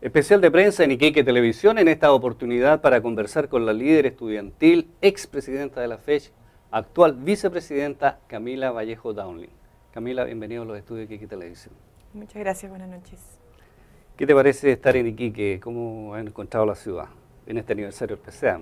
Especial de prensa en Iquique Televisión, en esta oportunidad para conversar con la líder estudiantil, expresidenta de la FECH, actual vicepresidenta Camila Vallejo Dowling. Camila, bienvenido a los estudios de Iquique Televisión. Muchas gracias, buenas noches. ¿Qué te parece estar en Iquique? ¿Cómo han encontrado la ciudad en este aniversario especial?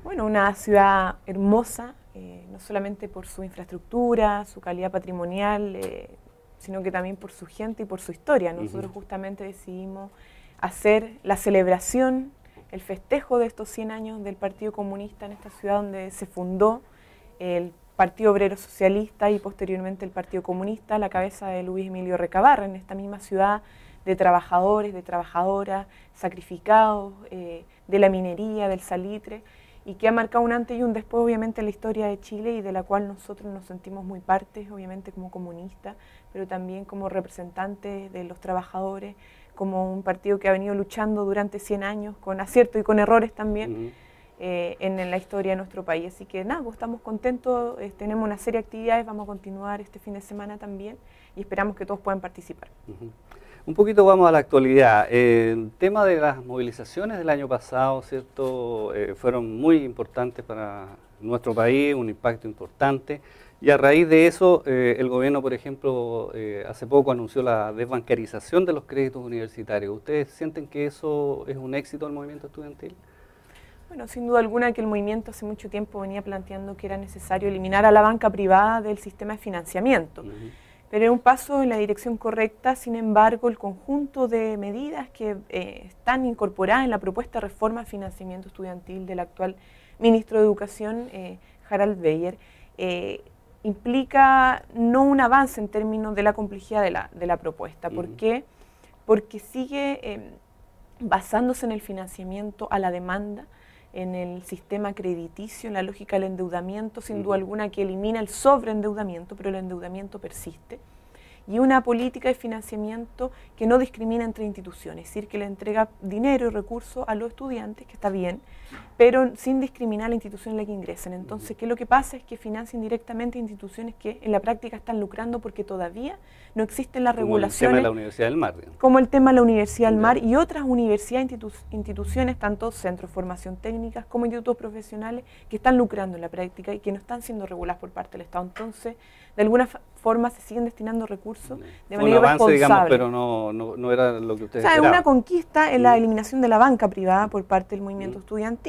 Bueno, una ciudad hermosa, no solamente por su infraestructura, su calidad patrimonial, sino que también por su gente y por su historia. Nosotros justamente decidimos hacer la celebración, el festejo de estos 100 años del Partido Comunista en esta ciudad donde se fundó el Partido Obrero Socialista y posteriormente el Partido Comunista a la cabeza de Luis Emilio Recabarren, en esta misma ciudad de trabajadores, de trabajadoras, sacrificados, de la minería, del salitre, y que ha marcado un antes y un después obviamente en la historia de Chile y de la cual nosotros nos sentimos muy partes, obviamente como comunistas, pero también como representantes de los trabajadores, como un partido que ha venido luchando durante 100 años, con aciertos y con errores también, en la historia de nuestro país. Así que nada, pues estamos contentos, tenemos una serie de actividades, vamos a continuar este fin de semana también y esperamos que todos puedan participar. Un poquito vamos a la actualidad. El tema de las movilizaciones del año pasado, ¿cierto? Fueron muy importantes para nuestro país, un impacto importante. Y a raíz de eso, el gobierno, por ejemplo, hace poco anunció la desbancarización de los créditos universitarios. ¿Ustedes sienten que eso es un éxito del movimiento estudiantil? Bueno, sin duda alguna que el movimiento hace mucho tiempo venía planteando que era necesario eliminar a la banca privada del sistema de financiamiento. Pero es un paso en la dirección correcta. Sin embargo, el conjunto de medidas que están incorporadas en la propuesta de reforma de financiamiento estudiantil del actual ministro de Educación, Harald Beyer, implica no un avance en términos de la complejidad de la propuesta. ¿Por qué? Porque sigue basándose en el financiamiento a la demanda, en el sistema crediticio, en la lógica del endeudamiento, sin duda alguna que elimina el sobreendeudamiento, pero el endeudamiento persiste, y una política de financiamiento que no discrimina entre instituciones, es decir, que le entrega dinero y recursos a los estudiantes, que está bien, pero sin discriminar a la institución en la que ingresen. Entonces, ¿qué es lo que pasa? Es que financian directamente instituciones que en la práctica están lucrando porque todavía no existen las regulaciones. Como el tema de la Universidad del Mar. Digamos. Como el tema de la Universidad del Mar y otras universidades, instituciones, tanto centros de formación técnica como institutos profesionales, que están lucrando en la práctica y que no están siendo reguladas por parte del Estado. Entonces, de alguna forma se siguen destinando recursos de manera un avance, responsable. Digamos, pero no era lo que ustedes esperaban. Es una conquista en la eliminación de la banca privada por parte del movimiento estudiantil.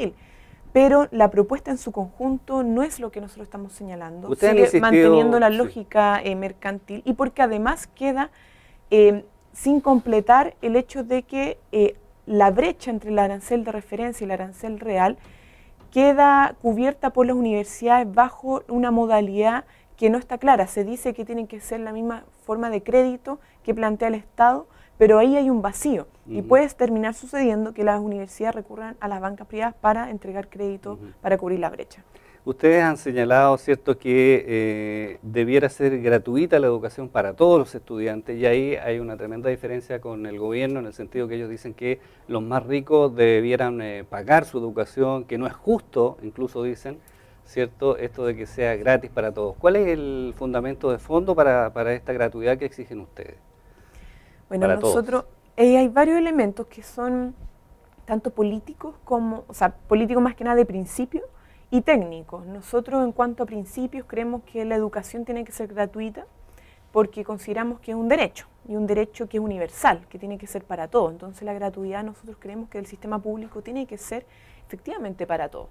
Pero la propuesta en su conjunto no es lo que nosotros estamos señalando, sigue manteniendo la lógica mercantil, y porque además queda sin completar el hecho de que la brecha entre el arancel de referencia y el arancel real queda cubierta por las universidades bajo una modalidad que no está clara. Se dice que tiene que ser la misma forma de crédito que plantea el Estado, pero ahí hay un vacío y puede terminar sucediendo que las universidades recurran a las bancas privadas para entregar crédito para cubrir la brecha. Ustedes han señalado, ¿cierto?, que debiera ser gratuita la educación para todos los estudiantes, y ahí hay una tremenda diferencia con el gobierno en el sentido que ellos dicen que los más ricos debieran pagar su educación, que no es justo, incluso dicen, ¿cierto?, esto de que sea gratis para todos. ¿Cuál es el fundamento de fondo para esta gratuidad que exigen ustedes? Bueno, nosotros hay varios elementos que son tanto políticos como, o sea, políticos más que nada de principio y técnicos. Nosotros en cuanto a principios creemos que la educación tiene que ser gratuita porque consideramos que es un derecho, y un derecho que es universal, que tiene que ser para todos. Entonces la gratuidad nosotros creemos que el sistema público tiene que ser efectivamente para todos.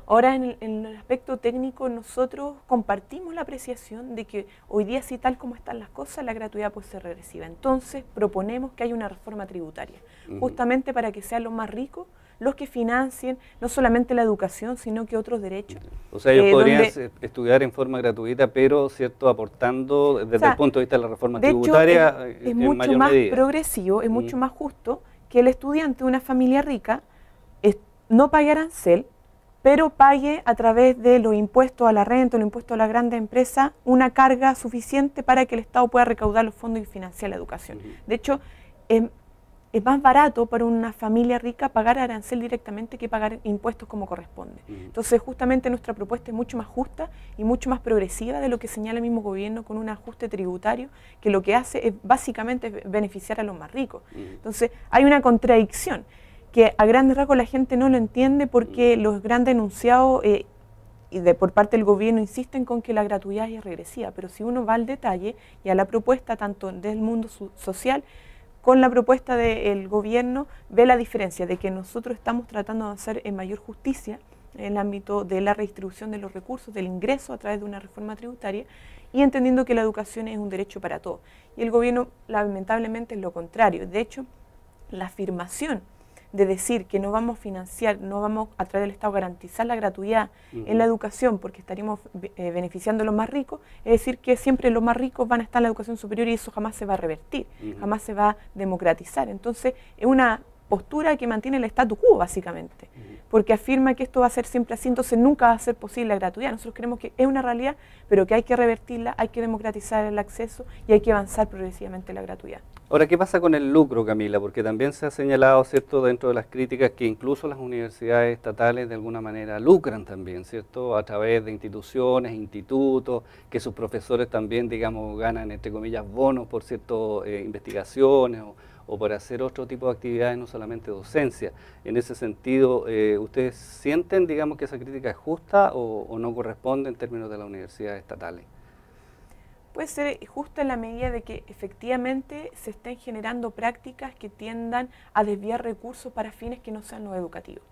Ahora, en el aspecto técnico, nosotros compartimos la apreciación de que hoy día, si tal como están las cosas, la gratuidad puede ser regresiva. Entonces, proponemos que haya una reforma tributaria, justamente para que sean los más ricos los que financien no solamente la educación, sino que otros derechos. O sea, ellos podrían estudiar en forma gratuita, pero cierto, aportando desde el punto de vista de la reforma tributaria es mucho más progresivo, es mucho más justo que el estudiante de una familia rica no pague arancel, pero pague a través de los impuestos a la renta, los impuestos a las grandes empresas, una carga suficiente para que el Estado pueda recaudar los fondos y financiar la educación. De hecho, es más barato para una familia rica pagar arancel directamente que pagar impuestos como corresponde. Entonces, justamente nuestra propuesta es mucho más justa y mucho más progresiva de lo que señala el mismo gobierno con un ajuste tributario que lo que hace es básicamente beneficiar a los más ricos. Entonces, hay una contradicción que a grandes rasgos la gente no lo entiende porque los grandes enunciados por parte del gobierno insisten con que la gratuidad es regresiva, pero si uno va al detalle y a la propuesta tanto del mundo social con la propuesta del gobierno, ve la diferencia de que nosotros estamos tratando de hacer en mayor justicia en el ámbito de la redistribución de los recursos, del ingreso a través de una reforma tributaria y entendiendo que la educación es un derecho para todos. Y el gobierno lamentablemente es lo contrario. De hecho, la afirmación de decir que no vamos a financiar, no vamos a través del Estado garantizar la gratuidad en la educación porque estaríamos beneficiando a los más ricos, es decir, que siempre los más ricos van a estar en la educación superior y eso jamás se va a revertir, jamás se va a democratizar. Entonces, es una postura que mantiene el statu quo, básicamente, porque afirma que esto va a ser siempre así, entonces nunca va a ser posible la gratuidad. Nosotros creemos que es una realidad, pero que hay que revertirla, hay que democratizar el acceso y hay que avanzar progresivamente la gratuidad. Ahora, ¿qué pasa con el lucro, Camila? Porque también se ha señalado, ¿cierto?, dentro de las críticas que incluso las universidades estatales de alguna manera lucran también, ¿cierto?, a través de instituciones, institutos, que sus profesores también, digamos, ganan, entre comillas, bonos por ciertas investigaciones o por hacer otro tipo de actividades, no solamente docencia. En ese sentido, ¿ustedes sienten, digamos, que esa crítica es justa o no corresponde en términos de las universidades estatales? Puede ser justo en la medida de que efectivamente se estén generando prácticas que tiendan a desviar recursos para fines que no sean los educativos.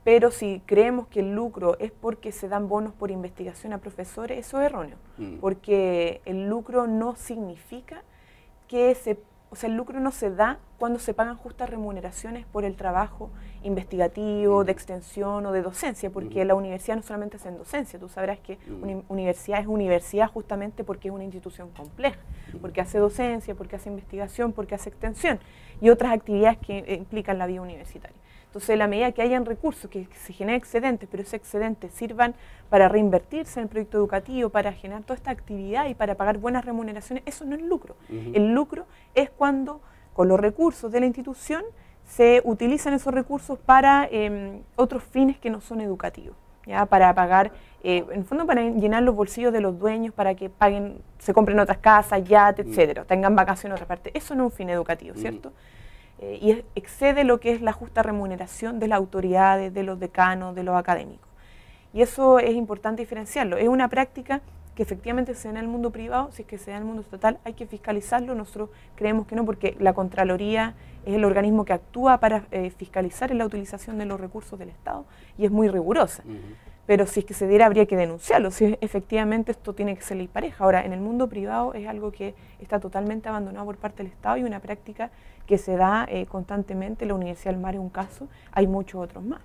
Pero si creemos que el lucro es porque se dan bonos por investigación a profesores, eso es erróneo, porque el lucro no significa que el lucro no se da cuando se pagan justas remuneraciones por el trabajo investigativo, de extensión o de docencia, porque la universidad no solamente hace docencia, tú sabrás que una universidad es universidad justamente porque es una institución compleja, porque hace docencia, porque hace investigación, porque hace extensión y otras actividades que implican la vida universitaria. Entonces, en la medida que hayan recursos, que se generen excedentes, pero esos excedentes sirvan para reinvertirse en el proyecto educativo, para generar toda esta actividad y para pagar buenas remuneraciones, eso no es lucro. El lucro es cuando, con los recursos de la institución, se utilizan esos recursos para otros fines que no son educativos, ¿ya? Para pagar, en el fondo para llenar los bolsillos de los dueños, para que paguen, se compren otras casas, yates, etcétera, tengan vacaciones en otra parte. Eso no es un fin educativo, ¿cierto? Y excede lo que es la justa remuneración de las autoridades, de los decanos, de los académicos. Y eso es importante diferenciarlo. Es una práctica que efectivamente se da en el mundo privado, si es que se da en el mundo estatal hay que fiscalizarlo, nosotros creemos que no, porque la Contraloría es el organismo que actúa para fiscalizar la utilización de los recursos del Estado y es muy rigurosa. Pero si es que se diera habría que denunciarlo, si efectivamente esto tiene que ser ley pareja. Ahora, en el mundo privado es algo que está totalmente abandonado por parte del Estado y una práctica que se da constantemente. La Universidad del Mar es un caso, hay muchos otros más.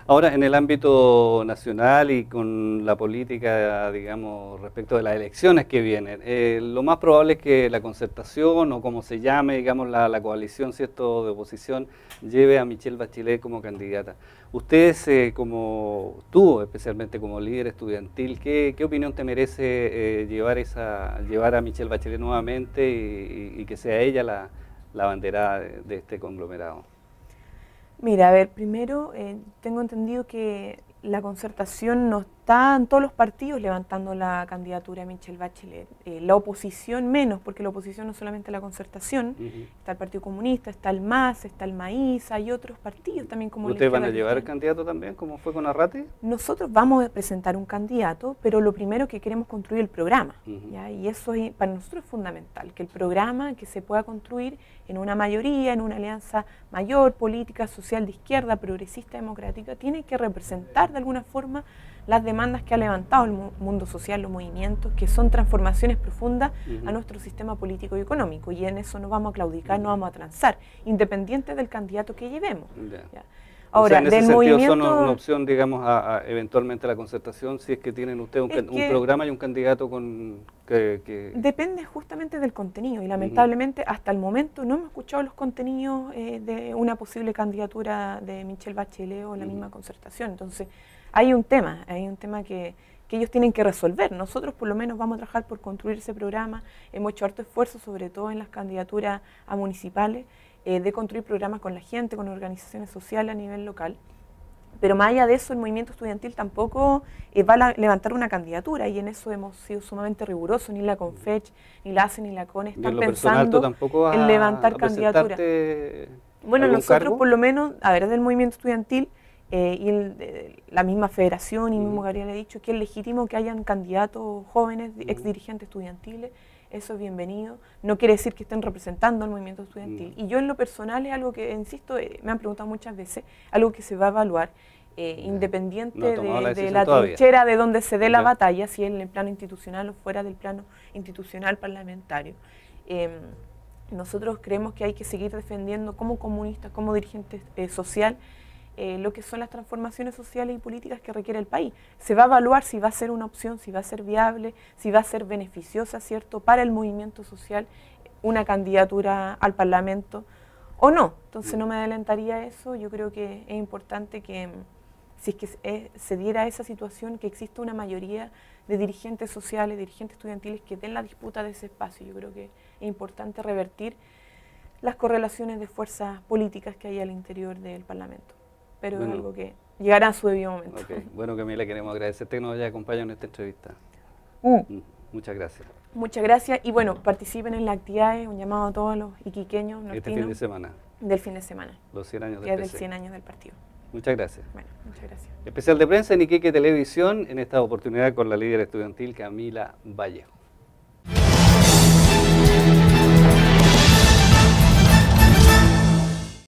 Ahora, en el ámbito nacional y con la política, digamos, respecto de las elecciones que vienen, lo más probable es que la concertación o como se llame, digamos, la coalición, ¿cierto?, de oposición, lleve a Michelle Bachelet como candidata. Ustedes, tú especialmente como líder estudiantil, ¿qué opinión te merece llevar a Michelle Bachelet nuevamente y que sea ella la bandera de este conglomerado? Mira, a ver, primero tengo entendido que la concertación no están todos los partidos levantando la candidatura de Michelle Bachelet. La oposición menos, porque la oposición no solamente la concertación, está el Partido Comunista, está el MAS, está el Maíz, hay otros partidos también como ¿Ustedes van a llevar candidato también, como fue con Arrati? Nosotros vamos a presentar un candidato, pero lo primero que queremos construir el programa, ¿ya? Y eso para nosotros es fundamental, que el programa que se pueda construir en una mayoría, en una alianza mayor, política, social, de izquierda, progresista, democrática, tiene que representar de alguna forma las demandas que ha levantado el mundo social, los movimientos, que son transformaciones profundas a nuestro sistema político y económico, y en eso no vamos a claudicar, no vamos a transar, independiente del candidato que llevemos. ¿Ya? Ahora, o sea, en ese sentido movimiento, son una opción, digamos, eventualmente la concertación, si es que tienen ustedes un programa y un candidato que... Depende justamente del contenido, y lamentablemente hasta el momento no hemos escuchado los contenidos de una posible candidatura de Michelle Bachelet o la misma concertación. Entonces, hay un tema que ellos tienen que resolver. Nosotros por lo menos vamos a trabajar por construir ese programa, hemos hecho harto esfuerzo, sobre todo en las candidaturas a municipales, de construir programas con la gente, con organizaciones sociales a nivel local. Pero más allá de eso, el movimiento estudiantil tampoco va a levantar una candidatura, y en eso hemos sido sumamente rigurosos. Ni la CONFECH, ni la ACE, ni la CONE están pensando en levantar candidatura. Bueno, nosotros por lo menos, a ver, del movimiento estudiantil la misma federación y mismo Gabriel ha dicho que es legítimo que hayan candidatos jóvenes, ex dirigentes estudiantiles. Eso es bienvenido. No quiere decir que estén representando al movimiento estudiantil. Y yo en lo personal es algo que, insisto, me han preguntado muchas veces, algo que se va a evaluar, independiente de la trinchera de donde se dé la batalla, si es en el plano institucional o fuera del plano institucional parlamentario. Nosotros creemos que hay que seguir defendiendo como comunistas, como dirigentes social, lo que son las transformaciones sociales y políticas que requiere el país. Se va a evaluar si va a ser una opción, si va a ser viable, si va a ser beneficiosa, ¿cierto?, para el movimiento social una candidatura al Parlamento o no. Entonces no me adelantaría a eso. Yo creo que es importante que, si es que se diera esa situación, que exista una mayoría de dirigentes sociales, dirigentes estudiantiles que den la disputa de ese espacio. Yo creo que es importante revertir las correlaciones de fuerzas políticas que hay al interior del Parlamento. Pero es algo que llegará a su debido momento. Bueno, Camila, queremos agradecerte que nos haya acompañado en esta entrevista. Muchas gracias. Muchas gracias, y bueno, participen en las actividades, un llamado a todos los iquiqueños, nortinos. Este fin de semana. Del fin de semana. Los 100 años del PC. Del 100 años del partido. Muchas gracias. Bueno, muchas gracias. Especial de prensa en Iquique Televisión, en esta oportunidad con la líder estudiantil Camila Vallejo.